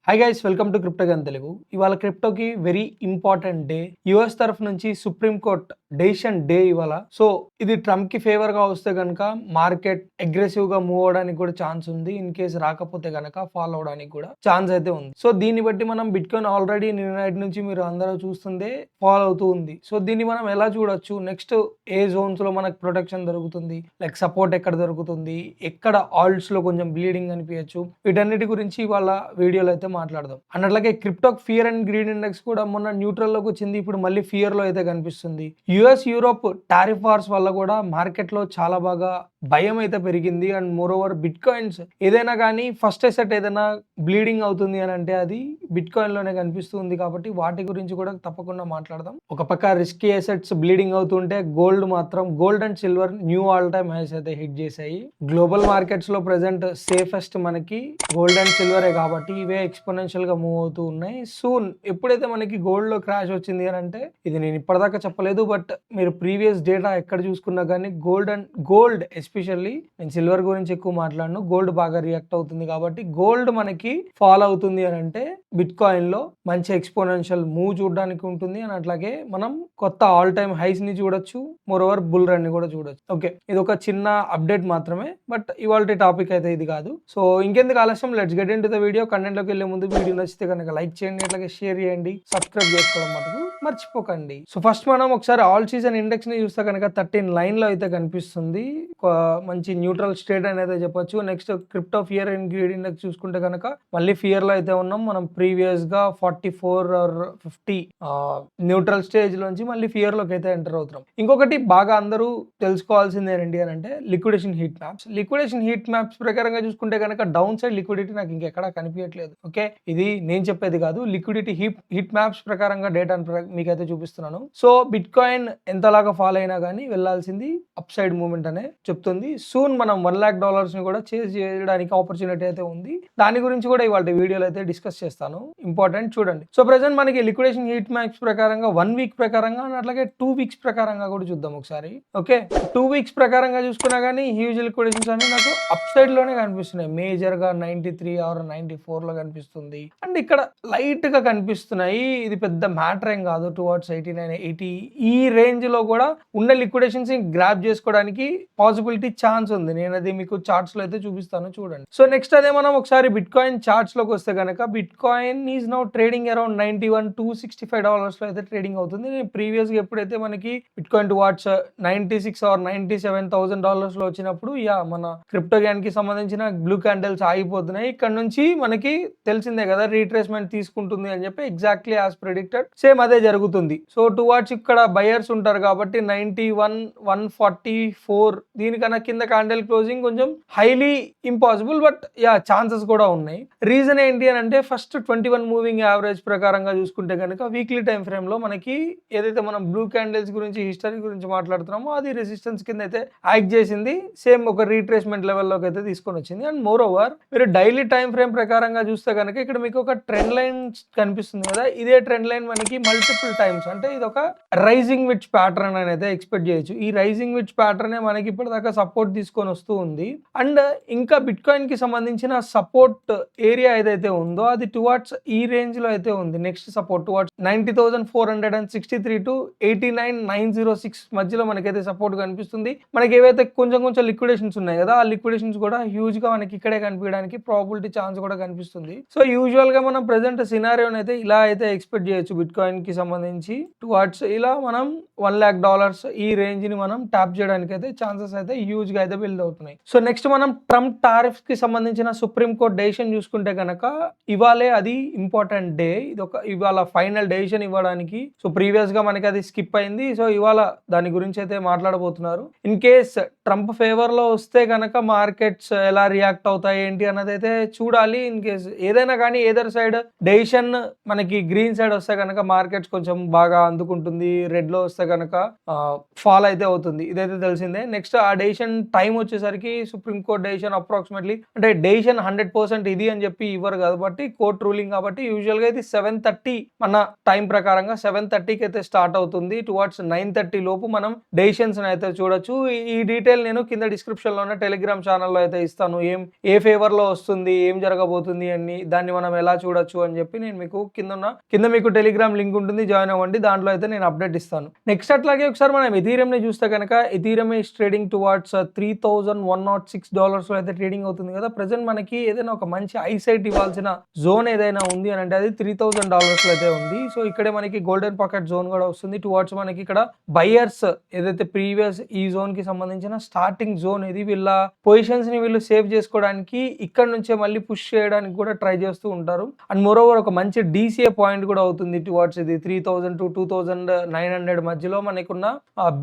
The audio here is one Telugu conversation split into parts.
Hi guys, welcome to crypto gun Telugu. ఇవాళ క్రిప్టోకి వెరీ ఇంపార్టెంట్ డే. యుఎస్ తరఫు నుంచి సుప్రీం కోర్ట్ డెసిషన్ డే ఇవాళ. సో ఇది ట్రంప్ కి ఫేవర్ గా వస్తే కనుక మార్కెట్ అగ్రెసివ్ గా మూవ్ అవడానికి కూడా ఛాన్స్ ఉంది. ఇన్ కేసు రాకపోతే కనుక ఫాలో అవడానికి కూడా ఛాన్స్ అయితే ఉంది. సో దీన్ని బట్టి మనం బిట్ కాయిన్ ఆల్రెడీ నిన్నటి నుంచి మీరు అందరూ చూస్తుందే ఫాలో అవుతూ ఉంది. సో దీన్ని మనం ఎలా చూడొచ్చు, నెక్స్ట్ ఏ జోన్స్ లో మనకు ప్రొటెక్షన్ దొరుకుతుంది, లైక్ సపోర్ట్ ఎక్కడ దొరుకుతుంది, ఎక్కడ ఆల్ట్స్ లో కొంచెం బ్లీడింగ్ అనిపించచ్చు, వీటన్నిటి గురించి ఇవాళ వీడియోలో అయితే మాట్లాడదాం. అండ్ అట్లాగే crypto fear and greed index కూడా మొన్న న్యూట్రల్ లోకి వచ్చింది, ఇప్పుడు మళ్ళీ ఫియర్ లో అయితే కనిపిస్తుంది. యుఎస్ యూరోప్ టారిఫ్ వార్స్ వల్ల కూడా మార్కెట్ లో చాలా బాగా భయం అయితే పెరిగింది. And more over bit coins ఏదైనా కానీ ఫస్ట్ ఎసెట్ ఏదైనా బ్లీడింగ్ అవుతుంది అని అంటే అది బిట్ కాయిన్ లోనే కనిపిస్తుంది. కాబట్టి వాటి గురించి కూడా తప్పకుండా మాట్లాడదాం. ఒక పక్క రిస్కీ ఎసెట్స్ బ్లీడింగ్ అవుతుంటే gold and silver new all time highs అయితే హిట్ చేశాయి. గ్లోబల్ మార్కెట్స్ లో ప్రెసెంట్ సేఫెస్ట్ మనకి గోల్డ్ అండ్ సిల్వరే కాబట్టి ఇవే ఎక్స్పోనెన్షియల్ గా మూవ్ అవుతూ ఉన్నాయి. సూన్ ఎప్పుడైతే మనకి గోల్డ్ లో క్రాష్ వచ్చింది అని అంటే, ఇది నేను ఇప్పటిదాకా చెప్పలేదు, బట్ మీరు ప్రీవియస్ డేటా ఎక్కడ చూసుకున్నా కానీ గోల్డ్ ఎస్పెషల్లీ, నేను సిల్వర్ గురించి ఎక్కువ మాట్లాడను, గోల్డ్ బాగా రియాక్ట్ అవుతుంది. కాబట్టి గోల్డ్ మనకి ఫాల్ అవుతుంది అని అంటే బిట్ కాయిన్ లో మంచి ఎక్స్పోనెన్షియల్ మూవ్ చూడడానికి ఉంటుంది. అని అట్లాగే మనం కొత్త ఆల్ టైమ్ హైస్ ని చూడొచ్చు, మోర్ ఓవర్ బుల్ రన్ ని కూడా చూడొచ్చు. ఓకే, ఇది ఒక చిన్న అప్డేట్ మాత్రమే, బట్ ఇవాళ టాపిక్ అయితే ఇది కాదు. సో ఇంకెందుకు ఆలస్యం, let's get into the video. Content లోకి వెళ్ళే ముందు వీడియో నచ్చితే కనుక లైక్ చేయండి, అట్లాగే షేర్ చేయండి, సబ్స్క్రైబ్ చేసుకోవడం మటుకు మర్చిపోకండి. సో ఫస్ట్ మనం ఒకసారి ఆల్ సీజన్ ఇండెక్స్ ని చూస్తే కనుక 13 లైన్ లో అయితే కనిపిస్తుంది. మంచి న్యూట్రల్ స్టేట్ అని అయితే చెప్పొచ్చు. Next crypto fear and greed index చూసుకుంటే కనుక మళ్ళీ ఫియర్ లో అయితే ఉన్నాం. మనం ప్రీవియస్ గా 44 ఆర్ 50 న్యూట్రల్ స్టేజ్ లోంచి మళ్ళీ ఫియర్ లోకి అయితే ఎంటర్ అవుతున్నాం. ఇంకొకటి బాగా అందరూ తెలుసుకోవాల్సింది ఏంటి అని అంటే లిక్విడేషన్ హీట్ మ్యాప్స్ ప్రకారంగా చూసుకుంటే కనుక డౌన్ సైడ్ లిక్విడిటీ నాకు ఇంకెక్కడా కనిపించట్లేదు. ఓకే, ఇది నేను చెప్పేది కాదు, లిక్విడిటీ హీట్ మ్యాప్స్ ప్రకారంగా డేటా మీకైతే చూపిస్తున్నాను. సో బిట్ కాయిన్ ఎంతలాగా ఫాలో అయినా కానీ వెళ్ళాల్సింది అప్ సైడ్ మూవ్మెంట్ అనే చెప్తుంది. సూన్ మనం $1,00,000 ని కూడా చేజ్ చేయడానికి ఆపర్చునిటీ అయితే ఉంది. దాని గురించి కూడా ఇవాళ వీడియోలో అయితే డిస్కస్ చేస్తాను. ఇంపార్టెంట్ చూడండి. సో ప్రెసెంట్ మనకి లిక్విడేషన్ హీట్ మ్యాప్స్ ప్రకారంగా 1 వీక్ ప్రకారంగా, అట్లాగే 2 వీక్స్ ప్రకారంగా కూడా చూద్దాం ఒకసారి. ఓకే, 2 వీక్స్ ప్రకారంగా చూసుకున్నా కానీ హ్యూజ్ లిక్విడేషన్స్ అన్ని నాకు అప్ సైడ్ లోనే కనిపిస్తున్నాయి. మేజర్ గా 93 ఆర్ 94 లో కనిపిస్తుంది. అండ్ ఇక్కడ లైట్ గా కనిపిస్తున్నాయి. ఇది పెద్ద మ్యాటర్ ఏం కాదు. టువర్డ్స్ 89, 80 ఈ రేంజ్ లో కూడా ఉన్న లిక్విడేషన్స్ గ్రాప్ చేసుకోవడానికి పాసిబిలిటీ ఛాన్స్ ఉంది. నేను అది మీకు చార్ట్స్ లో అయితే చూపిస్తాను, చూడండి. సో నెక్స్ట్ అదే మనం ఒకసారి బిట్ కాయిన్ చార్ట్స్ లోకి వస్తే కనుక bit coin is now trading around $91,265 లో అయితే ట్రేడింగ్ అవుతుంది. నేను ప్రీవియస్ గా ఎప్పుడైతే మనకి బిట్ కాయిన్ టువార్డ్స్ 96 ఆర్ $97,000 లో వచ్చినప్పుడు మన క్రిప్టో గ్యాన్ కి సంబంధించిన బ్లూ క్యాండిల్స్ ఆగిపోతున్నాయి. ఇక్కడ నుంచి మనకి తెలిసిందే కదా, రీట్రేస్మెంట్ తీసుకుంటుంది అని చెప్పి ఎగ్జాక్ట్లీ యాజ్ ప్రెడిక్టెడ్ సేమ్ అదే జరుగుతుంది. సో టువార్డ్స్ ఇక్కడ బయర్స్ ఉంటారు కాబట్టి 91, 144 దీనికన్నా కింద క్యాండిల్ క్లోజింగ్ కొంచెం హైలీ ఇంపాసిబుల్, బట్ ఛాన్సెస్ కూడా ఉన్నాయి. రీజన్ ఏంటి అని అంటే, ఫస్ట్ 21 మూవింగ్ యావరేజ్ ప్రకారంగా చూసుకుంటే కనుక వీక్లీ టైం ఫ్రేమ్ లో మనకి ఏదైతే మనం బ్లూ క్యాండిల్స్ గురించి హిస్టరీ గురించి మాట్లాడుతున్నామో అది రెసిస్టెన్స్ కింద అయితే యాక్ట్ చేసింది. సేమ్ ఒక రీట్రేస్మెంట్ లెవెల్లోకి అయితే తీసుకొని వచ్చింది. అండ్ మోర్ ఓవర్ మీరు డైలీ టైం ఫ్రేమ్ ప్రకారంగా చూస్తే కనుక ఇక్కడ మీకు ఒక ట్రెండ్ లైన్ కనిపిస్తుంది కదా, ఇదే ట్రెండ్ లైన్ మనకి మల్టిపుల్ టైమ్స్, అంటే ఇది ఒక రైజింగ్ విచ్ ప్యాటర్న్ అని అయితే ఎక్స్పెక్ట్ చేయొచ్చు. ఈ రైజింగ్ విచ్ ప్యాటర్న్ మనకి ఇప్పటిదాకా సపోర్ట్ తీసుకొని వస్తూ ఉంది. అండ్ ఇంకా బిట్ కాయిన్ కి సంబంధించిన సపోర్ట్ ఏరియా ఏదైతే ఉందో అది టువార్డ్స్ ఈ రేంజ్ లో అయితే ఉంది. నెక్స్ట్ సపోర్ట్ టువార్డ్స్ 90,463 టు 89,906 మధ్యలో మనకైతే సపోర్ట్ కనిపిస్తుంది. మనకి ఏవైతే కొంచెం లిక్విడేషన్స్ ఉన్నాయి కదా, ఆ లిక్విడేషన్స్ కూడా హ్యూజ్ గా మనకి ఇక్కడే కనిపించడానికి ప్రాబిలిటీ ఛాన్స్ కూడా కనిపిస్తుంది. సో యూజువల్ గా మనం ప్రెసెంట్ సినారియోని అయితే ఇలా అయితే ఎక్స్పెక్ట్ చేయొచ్చు. బిట్ కాయిన్ కి సంబంధించి టువార్డ్స్ ఇలా మనం $1,00,000 ఈ రేంజ్ ని మనం ట్యాప్ చేయడానికి అయితే ఛాన్సెస్ అయితే హ్యూజ్ గా అయితే బిల్డ్ అవుతున్నాయి. సో నెక్స్ట్ మనం ట్రంప్ టారిఫ్స్ కి సంబంధించిన సుప్రీం కోర్ట్ డెసిషన్ చూసుకుంటే కనుక ఇవాళే అది ఇంపార్టెంట్ డే. ఇవాళ ఫైనల్ డెసిషన్ ఇవ్వడానికి. సో ప్రీవియస్ గా మనకి అది స్కిప్ అయింది. సో ఇవాళ దాని గురించి అయితే మాట్లాడబోతున్నారు. ఇన్ కేస్ ట్రంప్ ఫేవర్ లో వస్తే కనుక మార్కెట్స్ ఎలా రియాక్ట్ అవుతాయి ఏంటి అన్నది అయితే చూడాలి. ఇన్ కేస్ ఏదైనా కానీ ఏదర్ సైడ్ డెసిషన్ మనకి గ్రీన్ సైడ్ వస్తే కనుక మార్కెట్స్ కొంచెం బాగా అందుకుంటుంది, రెడ్ లో వస్తే కనుక ఫాల్ అయితే అవుతుంది, ఇదైతే తెలిసిందే. నెక్స్ట్ ఆ డెసిషన్ టైం వచ్చేసరికి సుప్రీంకోర్టు డెసిషన్ అప్రాక్సిమేట్లీ అంటే డెసిషన్ 100% ఇది అని చెప్పి ఇవ్వరు కాబట్టి కోర్ట్ రూలింగ్ కాబట్టి యూజువల్గా ఇది 7:30 మన టైం ప్రకారంగా 7:30కి అయితే స్టార్ట్ అవుతుంది. టువర్డ్స్ 9:30 లోపు మనం డెసిషన్స్ అయితే చూడొచ్చు. ఈ డీటెయిల్ నేను కింద డిస్క్రిప్షన్ లో ఉన్న టెలిగ్రామ్ ఛానల్లో అయితే ఇస్తాను. ఏ ఫేవర్ లో వస్తుంది, ఏం జరగబోతుంది అని, దాన్ని మనం ఎలా చూడొచ్చు అని చెప్పి నేను మీకు కింద మీకు టెలిగ్రామ్ లింక్ ఉంటుంది, జాయిన్ అవ్వండి. దాంట్లో అయితే నేను అప్డేట్ ఇస్తాను. నెక్స్ట్ అట్లాగే ఒకసారి మనం ఎథీరియం ని చూస్తే కనుక ఎథీరియం ఈస్ ట్రేడింగ్ టువర్డ్స్ $3,106 అయితే ట్రేడింగ్ అవుతుంది కదా. ప్రెసెంట్ మనకి ఏదైనా ఒక మంచి ఐసైట్ ఇవ్వాల్సిన జోన్ ఏదైనా ఉంది అని అంటే అది $3,000 అయితే ఉంది. సో ఇక్కడే మనకి గోల్డెన్ పాకెట్ జోన్ కూడా వస్తుంది. టువర్డ్స్ మనకి ఇక్కడ బయర్స్ ఏదైతే ప్రీవియస్ ఈ జోన్ కి సంబంధించిన స్టార్టింగ్ జోన్ ఇది, వీళ్ళ పొజిషన్స్ ని వీళ్ళు సేవ్ చేసుకోవడానికి ఇక్కడ నుంచే మళ్ళీ పుష్ చేయడానికి కూడా ట్రై చేస్తూ ఉంటారు. అండ్ మోర్ ఓవర్ ఒక మంచి DCA పాయింట్ కూడా అవుతుంది టువర్డ్స్ ఇది 3,000 to 2,900 మధ్యలో మనకున్న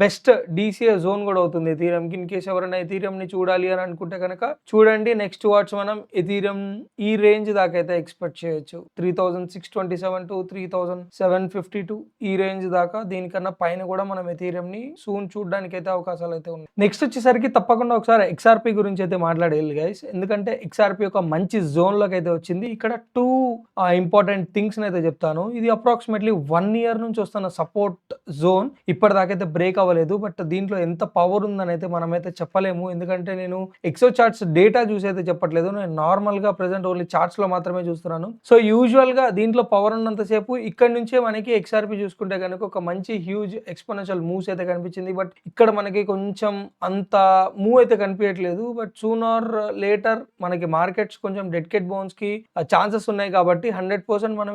బెస్ట్ DCA జోన్ కూడా అవుతుంది ఎథీరియం కి. ఇన్ కేసు ఎవరైనా ఎథీరియం ని చూడాలి అని అనుకుంటే కనుక చూడండి. నెక్స్ట్ టువర్డ్స్ మనం ఎథీరియం ఈ రేంజ్ దాకా అయితే ఎక్స్పెక్ట్ చేయొచ్చు, 3,627 to 3,752 ఈ రేంజ్ దాకా. దీనికన్నా పైన కూడా మనం ఎథీరియం ని సూన్ చూడడానికి అయితే అవకాశాలు అయితే ఉన్నాయి. నెక్స్ట్ వచ్చేసరికి తప్పకుండా ఒకసారి XRP గురించి అయితే మాట్లాడేయాలి గైస్, ఎందుకంటే XRP ఒక మంచి జోన్ లోకి అయితే వచ్చింది. ఇక్కడ 2 ఇంపార్టెంట్ థింగ్స్ అయితే చెప్తాను. ఇది అప్రాక్సిమేట్లీ 1 year నుంచి వస్తున్న సపోర్ట్ జోన్, ఇప్పటిదాకైతే బ్రేక్ అవ్వలేదు. బట్ దీంట్లో ఎంత పవర్ ఉందని అయితే మనమైతే చెప్పలేము, ఎందుకంటే నేను ఎక్సో చార్ట్స్ డేటా చూసి అయితే చెప్పట్లేదు, నేను నార్మల్ గా ప్రెసెంట్ ఓన్లీ చార్ట్స్ లో మాత్రమే చూస్తున్నాను. సో యూజువల్ గా దీంట్లో పవర్ ఉన్నంతసేపు ఇక్కడ నుంచే మనకి XRP చూసుకుంటే కనుక ఒక మంచి హ్యూజ్ ఎక్స్పోనెన్షియల్ మూవ్స్ అయితే కనిపించింది. బట్ ఇక్కడ మనకి కొంచెం అంత మూవ్ అయితే కనిపించట్లేదు. బట్ సూన్ ఆర్ లేటర్ మనకి మార్కెట్స్ కొంచెం డెడ్ కెట్ బౌన్స్ కి ఛాన్సెస్ ఉన్నాయి కాబట్టి 100% మనం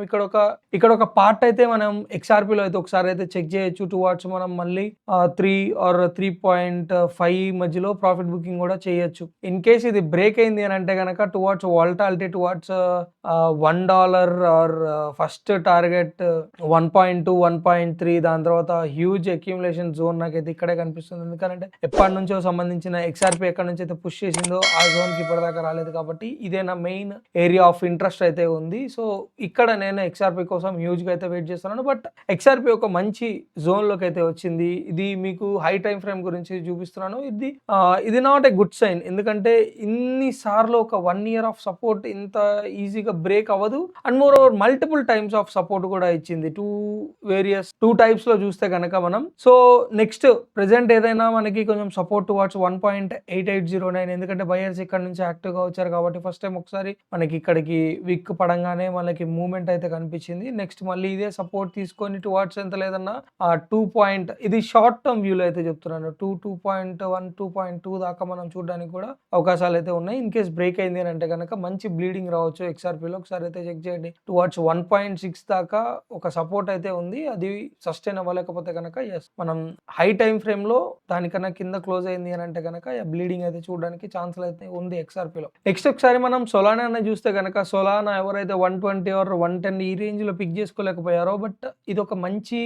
ఇక్కడ ఒక పార్ట్ అయితే మనం XRP లో అయితే ఒకసారి అయితే చెక్ చేయొచ్చు. టువర్డ్స్ మనం మళ్ళీ 3 or 3.5 మధ్యలో ప్రాఫిట్ బుకింగ్ కూడా చేయొచ్చు. ఇన్ కేస్ ఇది బ్రేక్ అయింది అని అంటే కనుక towards volatility towards $1 or first target 1.2 1.3, దాని తర్వాత హ్యూజ్ అక్యుములేషన్ జోన్ నాకైతే ఇక్కడే కనిపిస్తుంది. ఎందుకంటే ఎప్పటి నుంచో సంబంధించిన XRP ఎక్కడి నుంచి అయితే పుష్ చేసిందో ఆ జోన్ కి ఇప్పటిదాకా రాలేదు కాబట్టి ఇదే నా మెయిన్ ఏరియా ఆఫ్ ఇంట్రెస్ట్ అయితే ఉంది. సో ఇక్కడ నేను XRP కోసం హ్యూజ్ గా అయితే వెయిట్ చేస్తున్నాను. బట్ XRP ఒక మంచి జోన్ లోకి అయితే వచ్చింది. ఇది మీకు హై టైం ఫ్రేమ్ గురించి చూపిస్తున్నాను. ఇది నాట్ ఏ గుడ్ సైన్, ఎందుకంటే ఇన్ని సార్లు ఒక 1 year ఆఫ్ సపోర్ట్ ఇంత ఈజీగా బ్రేక్ అవ్వదు. And more over multiple times of support కూడా ఇచ్చింది, 2 types లో చూస్తే కనుక మనం. సో నెక్స్ట్ ప్రెసెంట్ ఏదైనా మనకి కొంచెం సపోర్ట్ టువర్డ్స్ 1.8809, ఎందుకంటే బయర్స్ ఇక్కడ నుంచి యాక్టివ్ గా వచ్చారు కాబట్టి ఫస్ట్ టైం ఒకసారి మనకి ఇక్కడికి విక్ పడంగానే మనకి మూవ్మెంట్ అయితే కనిపించింది. నెక్స్ట్ మళ్ళీ ఇదే సపోర్ట్ తీసుకొని టువర్డ్స్ ఎంత లేదన్నా 2 ఇది షార్ట్ టర్మ్ వ్యూలో అయితే చెప్తున్నాను, 2.1 2.2 దాకా మనం చూడడానికి కూడా అవకాశాలు అయితే ఉన్నాయి. ఇన్ కేస్ బ్రేక్ అయింది అని అంటే కనుక మంచి బ్లీడింగ్ రావచ్చు XRP లో. ఒకసారి అయితే చెక్ చేయండి. టువర్డ్స్ 1.6 దాకా ఒక సపోర్ట్ అయితే ఉంది, అది సస్టైన్ అవ్వలేకపోతే కనుక ఎస్ మనం హై టైం ఫ్రేమ్ లో దానికన్నా కింద క్లోజ్ అయింది అని అంటే కనుక బ్లీడింగ్ అయితే చూడడానికి ఛాన్సెస్ అయితే ఉంది XRP లో. నెక్స్ట్ ఒకసారి మనం సోలానా చూస్తే కనుక సోలానా ఎవరైతే 120 or 110 ఈ రేంజ్ లో పిక్ చేసుకోలేకపోయారో, బట్ ఇది ఒక మంచి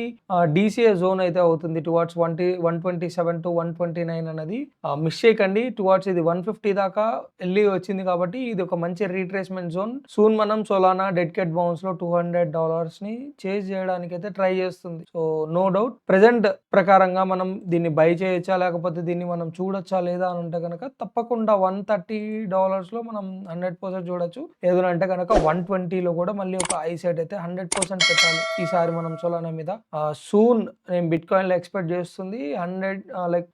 DCA జోన్ అయితే అవుతుంది టువర్డ్స్ 127 to 129 అనేది మిస్ చేయకండి. టువర్డ్స్ ఇది 150 దాకా వెళ్ళి వచ్చింది కాబట్టి ఇది ఒక మంచి రీట్రేస్మెంట్ జోన్. సూన్ మనం సోలానా డెడ్ కెట్ బౌన్స్ లో $200 ని చేజ్ చేయడానికి అయితే ట్రై చేస్తుంది. సో నో డౌట్ ప్రెసెంట్ ప్రకారంగా మనం దీన్ని బై చేయొచ్చా లేకపోతే దీన్ని మనం చూడొచ్చా లేదా అని అంటే కనుక తప్పకుండా $130 లో మనం 100% చూడొచ్చు. ఏదంటే కనుక 120 లో కూడా మళ్ళీ ఒక ఐసైట్ అయితే 100% పెట్టాలి ఈసారి మనం సోలానా మీద. సూన్ నేను బిట్ కాయిన్ లో ఎక్స్పెక్ట్ చేస్తుంది $1 lakh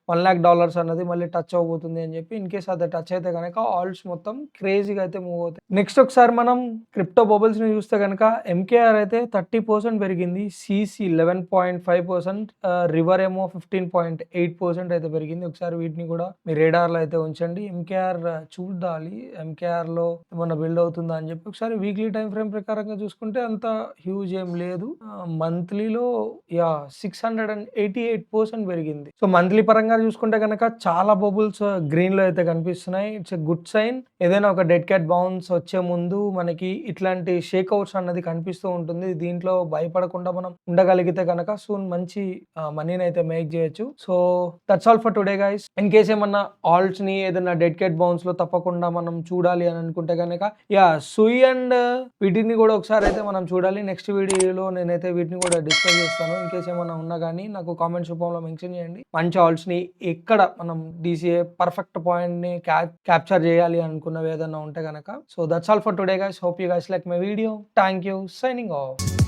అన్నది మళ్ళీ టచ్ అవబోతుంది అని చెప్పి. ఇన్ కేస్ అది టచ్ అయితే కనుక ఆల్ట్స్ మొత్తం క్రేజీగా అయితే మూవ్ అవుతాయి. నెక్స్ట్ ఒకసారి మనం క్రిప్టో బబుల్స్ ని చూస్తే కనుక MKR అయితే 30% పెరిగింది, CC 11.5%, రివర్ ఏమో 15.8% అయితే పెరిగింది. ఒకసారి వీటిని కూడా మీ రేడార్ లో అయితే ఉంచండి. MKR చూడాలి, MKR లో ఏమన్నా బిల్డ్ అవుతుందా అని చెప్పి. ఒకసారి వీక్లీ టైం ఫ్రేమ్ ప్రకారంగా చూసుకుంటే అంత హ్యూజ్ ఏం లేదు. మంత్లీలో 688% పెరిగింది. సో మంత్లీ పరంగా చూసుకుంటే కనుక చాలా బబుల్స్ గ్రీన్ లో అయితే కనిపిస్తున్నాయి. It's a good sign. ఏదైనా ఒక డెడ్ క్యాట్ బౌన్స్ వచ్చే ముందు మనకి ఇట్లాంటి షేక్అవుట్స్ అన్నది కనిపిస్తూ ఉంటుంది. దీంట్లో భయపడకుండా మనం ఉండగలిగితే కనుక సూన్ మంచి మనీని అయితే మేక్ చేయొచ్చు. So that's all for today guys. In case ఏమన్నా ఆల్ట్స్ ని ఏదైనా డెడ్ క్యాట్ బౌన్స్ లో తప్పకుండా మనం చూడాలి అని అనుకుంటే కనుక సుయి అండ్ వీటిని కూడా ఒకసారి అయితే మనం చూడాలి. నెక్స్ట్ వీడియోలో నేనైతే వీటిని కూడా డిస్కస్ చేస్తాను. ఇన్ కేస్ ఏమన్నా ఉన్నా కానీ నాకు కామెంట్స్ రూపంలో మెన్షన్ చేయండి. మంచి ఆల్ట్స్ని ఎక్కడ మనం DCA పర్ఫెక్ట్ పాయింట్ని క్యాప్చర్ చేయాలి అనుకున్నవి ఏదైనా ఉంటే కనుక. So that's all for today guys. Hope you guys like my video. Thank you. Signing off.